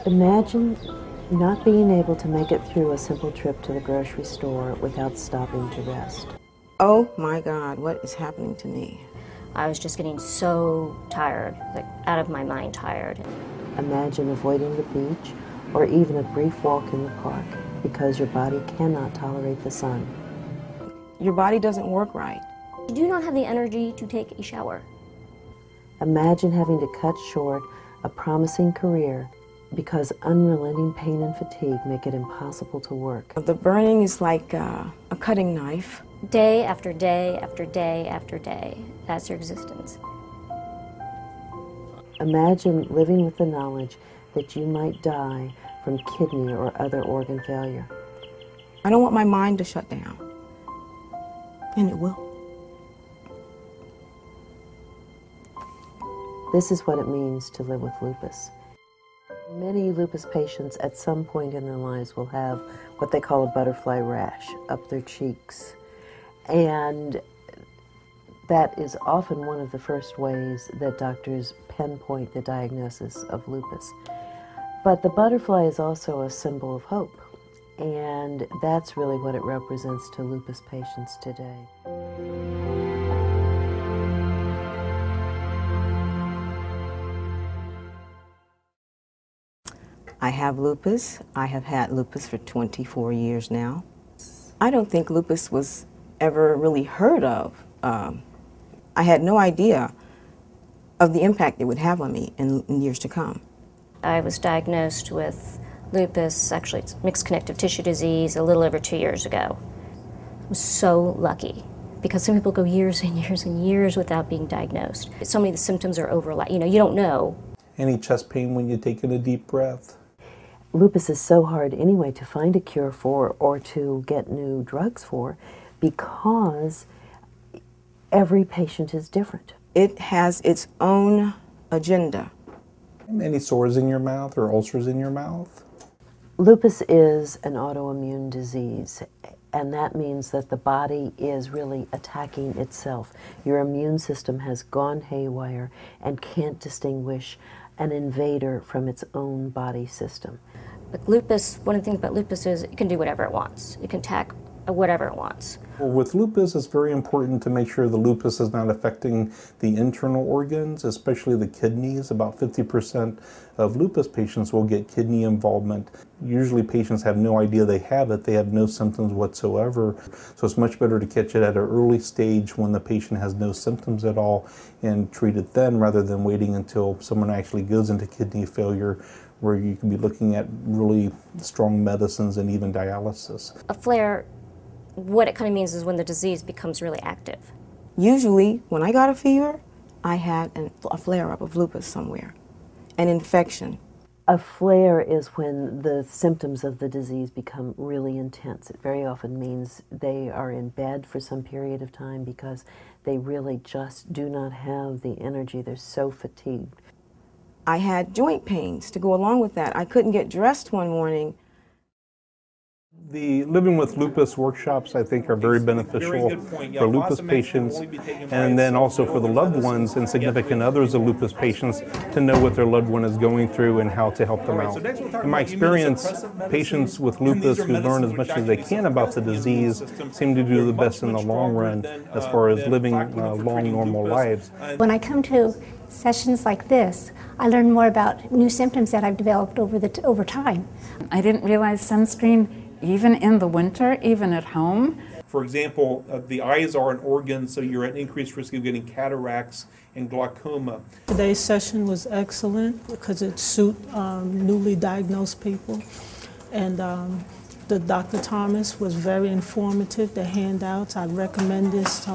Imagine not being able to make it through a simple trip to the grocery store without stopping to rest. Oh my God, what is happening to me? I was just getting so tired, like out of my mind tired. Imagine avoiding the beach or even a brief walk in the park because your body cannot tolerate the sun. Your body doesn't work right. You do not have the energy to take a shower. Imagine having to cut short a promising career because unrelenting pain and fatigue make it impossible to work. The burning is like a cutting knife. Day after day after day after day, that's your existence. Imagine living with the knowledge that you might die from kidney or other organ failure. I don't want my mind to shut down, and it will. This is what it means to live with lupus. Many lupus patients at some point in their lives will have what they call a butterfly rash up their cheeks. And that is often one of the first ways that doctors pinpoint the diagnosis of lupus. But the butterfly is also a symbol of hope, and that's really what it represents to lupus patients today. I have lupus. I have had lupus for 24 years now. I don't think lupus was ever really heard of. I had no idea of the impact it would have on me in years to come. I was diagnosed with lupus, actually it's mixed connective tissue disease, a little over 2 years ago. I was so lucky because some people go years and years and years without being diagnosed. So many of the symptoms are overlap. You don't know. Any chest pain when you take in a deep breath? Lupus is so hard anyway to find a cure for or to get new drugs for because every patient is different. It has its own agenda. Any sores in your mouth or ulcers in your mouth? Lupus is an autoimmune disease, and that means that the body is really attacking itself. Your immune system has gone haywire and can't distinguish an invader from its own body system. But lupus, one of the things about lupus is it can do whatever it wants. It can attack whatever it wants. Well, with lupus, it's very important to make sure the lupus is not affecting the internal organs, especially the kidneys. About 50% of lupus patients will get kidney involvement. Usually patients have no idea they have it. They have no symptoms whatsoever. So it's much better to catch it at an early stage when the patient has no symptoms at all and treat it then rather than waiting until someone actually goes into kidney failure, where you can be looking at really strong medicines and even dialysis. A flare, what it kind of means is when the disease becomes really active. Usually, when I got a fever, I had a flare-up of lupus somewhere, an infection. A flare is when the symptoms of the disease become really intense. It very often means they are in bed for some period of time because they really just do not have the energy. They're so fatigued. I had joint pains to go along with that. I couldn't get dressed one morning. The Living with Lupus workshops, I think, are very beneficial for lupus patients, and then also for the loved ones and significant others of lupus patients to know what their loved one is going through and how to help them out. In my experience, patients with lupus who learn as much as they can about the disease seem to do the best in the long run as far as living long, normal lives. When I come to sessions like this, I learn more about new symptoms that I've developed over time. I didn't realize sunscreen, even in the winter, even at home. For example, the eyes are an organ, so you're at increased risk of getting cataracts and glaucoma. Today's session was excellent because it suited newly diagnosed people. And the Dr. Thomas was very informative, the handouts. I recommend this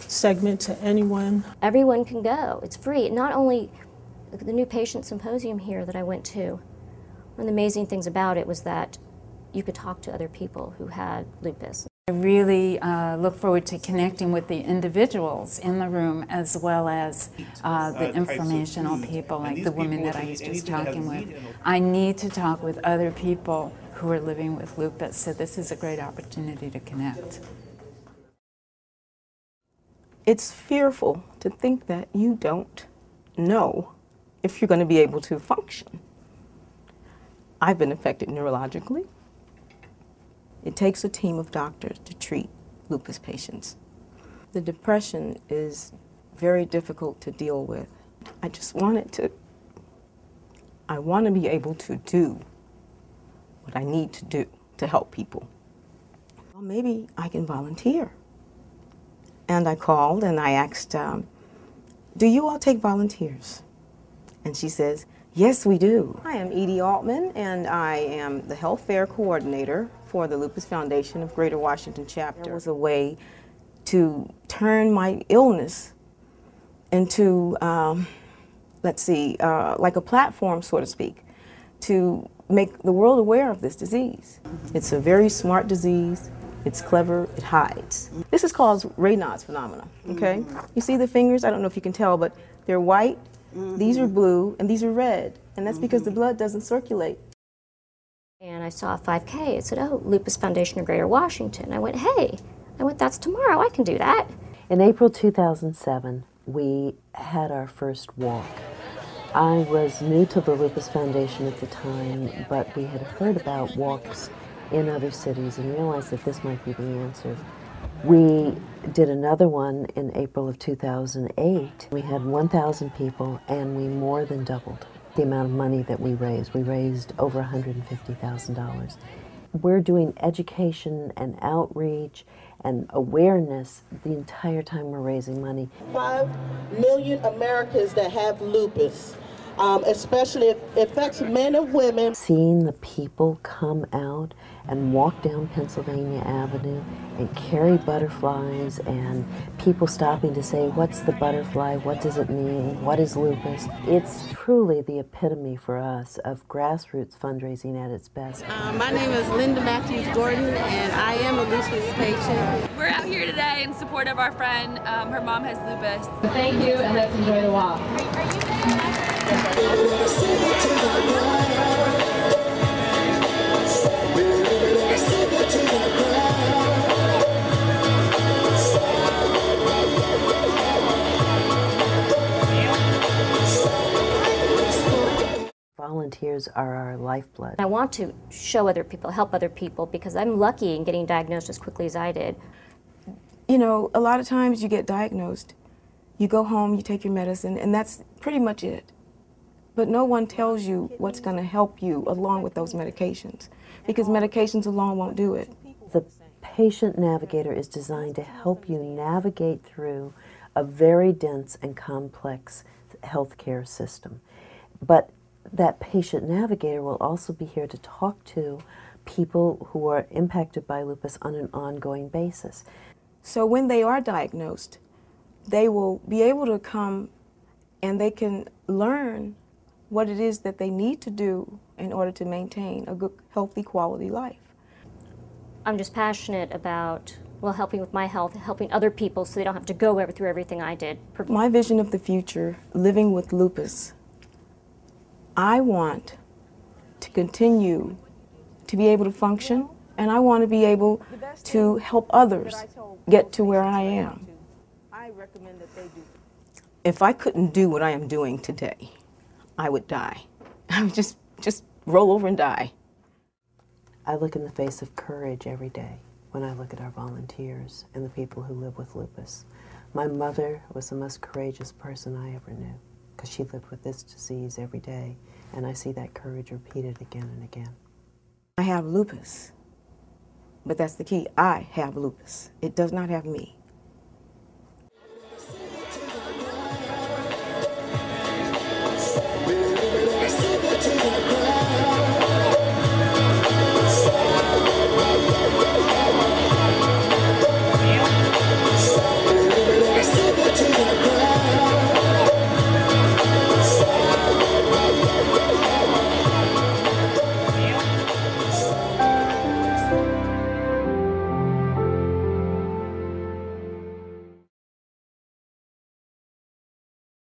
segment to anyone. Everyone can go. It's free. Not only the new patient symposium here that I went to, one of the amazing things about it was that you could talk to other people who had lupus. I really look forward to connecting with the individuals in the room as well as the informational people like the women that I was just talking with. I need to talk with other people who are living with lupus, so this is a great opportunity to connect. It's fearful to think that you don't know if you're going to be able to function. I've been affected neurologically. It takes a team of doctors to treat lupus patients. The depression is very difficult to deal with. I want to be able to do what I need to do to help people. Well, maybe I can volunteer. And I called and I asked, do you all take volunteers? And she says, yes, we do. I am Edie Altman, and I am the Health Fair Coordinator for the Lupus Foundation of Greater Washington Chapter. It was a way to turn my illness into, like a platform, so to speak, to make the world aware of this disease. It's a very smart disease. It's clever, it hides. This is called Raynaud's phenomenon, okay? You see the fingers? I don't know if you can tell, but they're white, these are blue, and these are red. And that's because the blood doesn't circulate. And I saw a 5K. It said, oh, Lupus Foundation of Greater Washington. I went, hey, that's tomorrow. I can do that. In April 2007, we had our first walk. I was new to the Lupus Foundation at the time, but we had heard about walks in other cities and realized that this might be the answer. We did another one in April of 2008. We had 1,000 people, and we more than doubled the amount of money that we raised. We raised over $150,000. We're doing education and outreach and awareness the entire time we're raising money. 5 million Americans that have lupus, especially it affects men and women. Seeing the people come out and walk down Pennsylvania Avenue and carry butterflies, and people stopping to say, what's the butterfly, what does it mean, what is lupus? It's truly the epitome for us of grassroots fundraising at its best. My name is Linda Matthews Gordon, and I am a lupus patient. We're out here today in support of our friend. Her mom has lupus. Thank you, and let's enjoy the walk. Volunteers are our lifeblood. I want to show other people, help other people, because I'm lucky in getting diagnosed as quickly as I did. You know, a lot of times you get diagnosed, you go home, you take your medicine, and that's pretty much it. But no one tells you what's going to help you along with those medications, because medications alone won't do it. The patient navigator is designed to help you navigate through a very dense and complex healthcare system. But that patient navigator will also be here to talk to people who are impacted by lupus on an ongoing basis. So when they are diagnosed, they will be able to come and they can learn what it is that they need to do in order to maintain a good, healthy, quality life. I'm just passionate about, well, helping with my health, helping other people so they don't have to go through everything I did. My vision of the future, living with lupus, I want to continue to be able to function, and I want to be able to help others get to where I am. If I couldn't do what I am doing today, I would die. I would just roll over and die. I look in the face of courage every day when I look at our volunteers and the people who live with lupus. My mother was the most courageous person I ever knew, because she lived with this disease every day, and I see that courage repeated again and again. I have lupus, but that's the key. I have lupus. It does not have me.